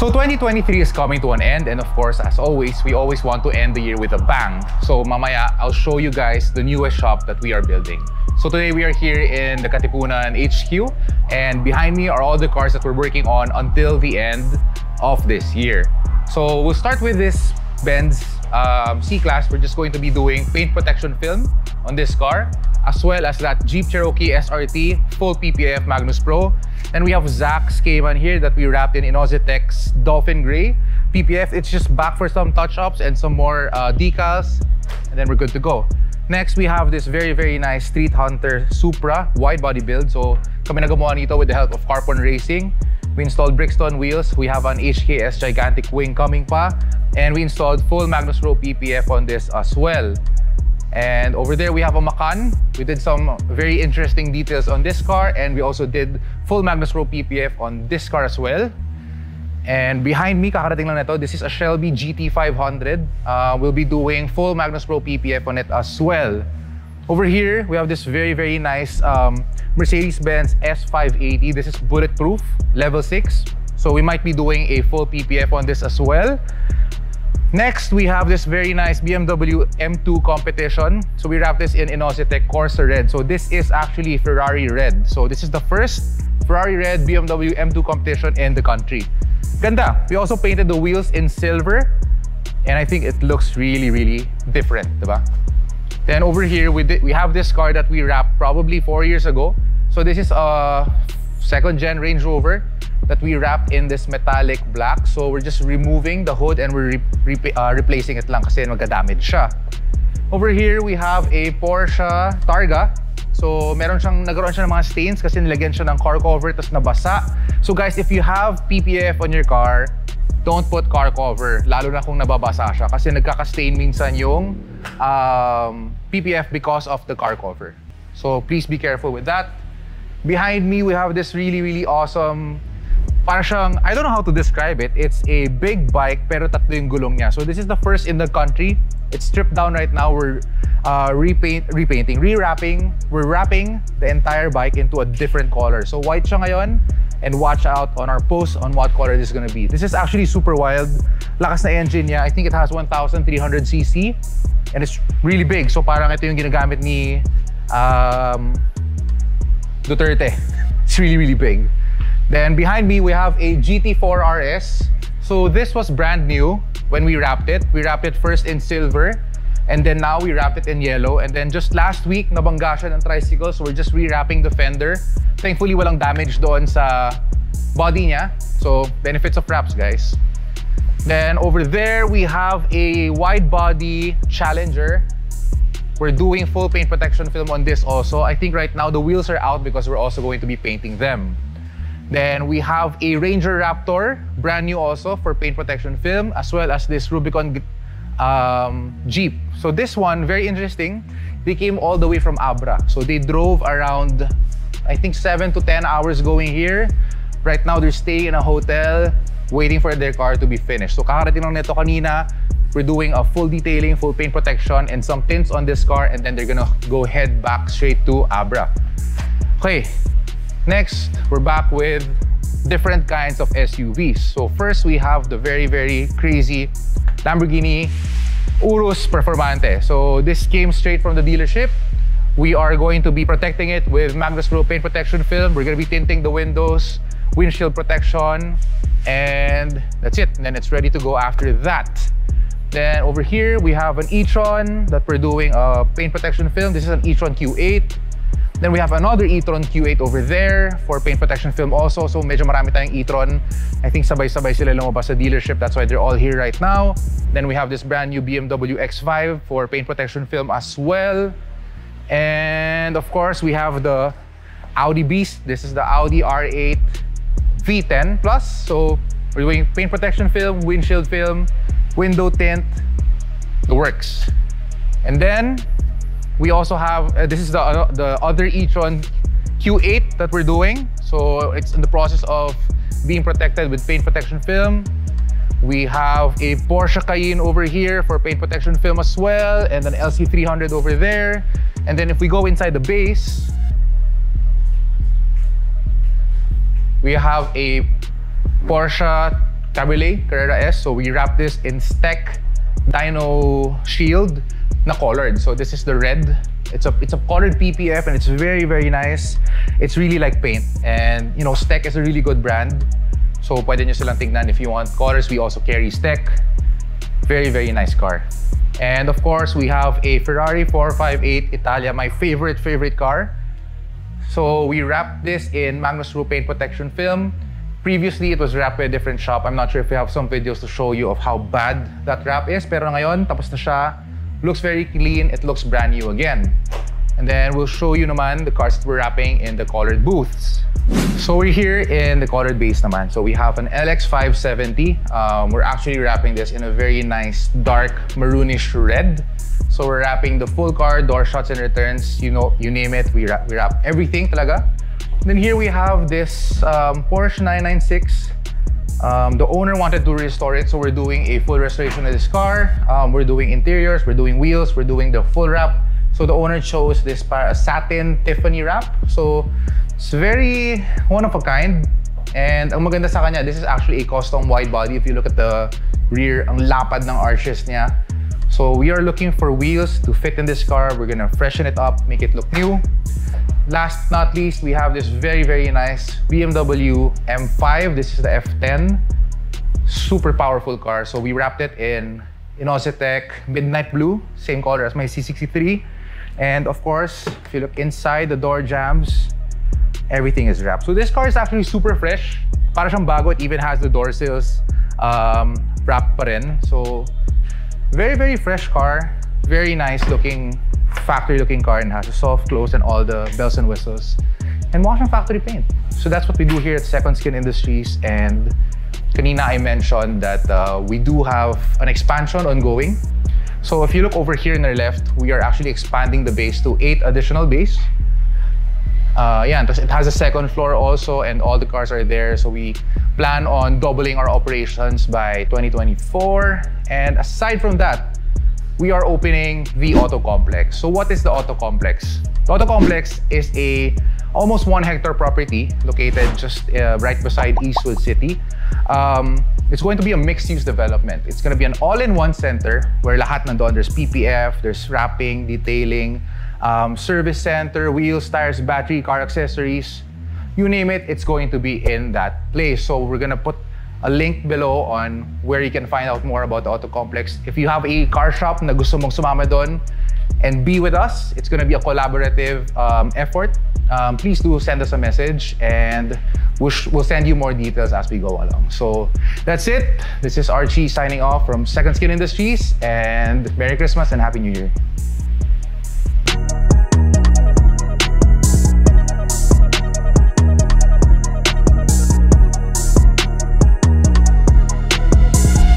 So 2023 is coming to an end, and of course, as always, we always want to end the year with a bang. So mamaya, I'll show you guys the newest shop that we are building. So today we are here in the Katipunan HQ, and behind me are all the cars that we're working on until the end of this year. So we'll start with this Benz C-Class. We're just going to be doing paint protection film on this car, as well as that Jeep Cherokee SRT full PPF Magnus Pro. Then we have Zach's Cayman here that we wrapped in Inozitec's Dolphin Gray PPF. It's just back for some touch-ups and some more decals, and then we're good to go. Next, we have this very nice Street Hunter Supra wide body build. So kami nagawa nito with the help of Carpon Racing. We installed Brixton wheels. We have an HKS gigantic wing coming pa, and we installed full Magnus Pro PPF on this as well. And over there we have a Macan. We did some very interesting details on this car, and we also did full Magnus Pro PPF on this car as well. And behind me, kakarating lang nito, this is a Shelby GT500. We'll be doing full Magnus Pro PPF on it as well. Over here, we have this very nice Mercedes-Benz S580. This is bulletproof, level 6. So we might be doing a full PPF on this as well. Next, we have this very nice BMW M2 competition. So we wrapped this in Inozitec Corsa Red. So this is actually Ferrari Red. So this is the first Ferrari Red BMW M2 competition in the country. Ganda. We also painted the wheels in silver, and I think it looks really different, diba? Then over here, we have this car that we wrapped probably 4 years ago. So this is a second-gen Range Rover that we wrapped in this metallic black. So we're just removing the hood and we're replacing it lang kasi magka-damage siya. Over here, we have a Porsche Targa. So nagkaroon siya ng mga stains kasi nilagyan siya ng car cover tapos nabasa. So guys, if you have PPF on your car, don't put car cover, lalo na kung nababasa siya kasi nagkaka-stain minsan yung PPF because of the car cover. So please be careful with that. Behind me, we have this really awesome, parang siyang, I don't know how to describe it. It's a big bike pero tatlo yung gulong niya. So this is the first in the country. It's stripped down right now. We're rewrapping. We're wrapping the entire bike into a different color. So white siya ngayon, and watch out on our post on what color this is gonna be. This is actually super wild. Lakas na engine niya. I think it has 1,300cc, and it's really big. So parang ito yung ginagamit ni Duterte. It's really big. Then behind me, we have a GT4 RS. So this was brand new when we wrapped it. We wrapped it first in silver, and then now we wrapped it in yellow. And then just last week, nabangga siya ng tricycle, so we're just rewrapping the fender. Thankfully, walang damage doon sa body niya. So benefits of wraps, guys. Then over there, we have a wide body Challenger. We're doing full paint protection film on this also. I think right now the wheels are out because we're also going to be painting them. Then we have a Ranger Raptor, brand new also for paint protection film, as well as this Rubicon Jeep. So this one, very interesting. They came all the way from Abra. So they drove around, I think 7 to 10 hours going here. Right now they're staying in a hotel, waiting for their car to be finished. So kakarating lang nito kanina. We're doing a full detailing, full paint protection, and some tints on this car, and then they're gonna go head back straight to Abra. Okay, next, we're back with different kinds of SUVs. So first, we have the very crazy Lamborghini Urus Performante. So this came straight from the dealership. We are going to be protecting it with Magnus Pro paint protection film. We're gonna be tinting the windows, windshield protection, and that's it. And then it's ready to go after that. Then over here, we have an e-tron that we're doing a paint protection film. This is an e-tron Q8. Then we have another e-tron Q8 over there for paint protection film also. So medyo marami tayong e-tron. I think sabay-sabay sila lumabas sa dealership. That's why they're all here right now. Then we have this brand new BMW X5 for paint protection film as well. And of course, we have the Audi Beast. This is the Audi R8 V10 Plus. So we're doing paint protection film, windshield film, window tint, the works. And then we also have, this is the other e-tron Q8 that we're doing. So it's in the process of being protected with paint protection film. We have a Porsche Cayenne over here for paint protection film as well, and an LC300 over there. And then if we go inside the base, we have a Porsche Cabriolet Carrera S. So we wrap this in Steck Dino Shield na colored. So this is the red. It's a colored PPF and it's very, very nice. It's really like paint. And you know, Steck is a really good brand. So pwede nyo silang tignan if you want colors. We also carry Steck. Very, very nice car. And of course, we have a Ferrari 458 Italia, my favorite car. So we wrapped this in Magnus Rue paint protection film. Previously, it was wrapped by a different shop. I'm not sure if we have some videos to show you of how bad that wrap is. Pero ngayon, tapos na siya. Looks very clean. It looks brand new again. And then we'll show you naman the cars that we're wrapping in the colored booths. So we're here in the colored base naman. So we have an LX570. We're actually wrapping this in a very nice dark maroonish red. So we're wrapping the full car, door shuts and returns, you know, you name it, we wrap everything talaga. Then here we have this Porsche 996. The owner wanted to restore it, so we're doing a full restoration of this car. We're doing interiors, we're doing wheels, we're doing the full wrap. So the owner chose this satin Tiffany wrap. So it's very one of a kind. And ang maganda sa kanya, this is actually a custom wide body. If you look at the rear, ang lapad ng arches niya. So we are looking for wheels to fit in this car. We're gonna freshen it up, make it look new. Last not least, we have this very, very nice BMW M5. This is the F10. Super powerful car. So we wrapped it in Innositec Midnight Blue, same color as my C63. And of course, if you look inside, the door jambs, everything is wrapped. So this car is actually super fresh. Para siyang bago. It even has the door sills wrapped pa rin. So very, very fresh car. Very nice looking, factory looking car, and has a soft close and all the bells and whistles. And wash and factory paint. So that's what we do here at Second Skin Industries. And kanina I mentioned that we do have an expansion ongoing. So if you look over here in our left, we are actually expanding the base to 8 additional bays. Yeah, it has a second floor also, and all the cars are there. So we plan on doubling our operations by 2024. And aside from that, we are opening the Auto Complex. So what is the Auto Complex? The Auto Complex is a almost 1 hectare property located just right beside Eastwood City. It's going to be a mixed-use development. It's going to be an all-in-one center where lahat nandun. There's PPF, there's wrapping, detailing, service center, wheels, tires, battery, car accessories. You name it, it's going to be in that place. So we're gonna put a link below on where you can find out more about the Auto Complex. If you have a car shop na gusto mong sumama doon and be with us, it's gonna be a collaborative effort. Please do send us a message and we'll send you more details as we go along. So that's it. This is Archie signing off from Second Skin Industries, and Merry Christmas and Happy New Year.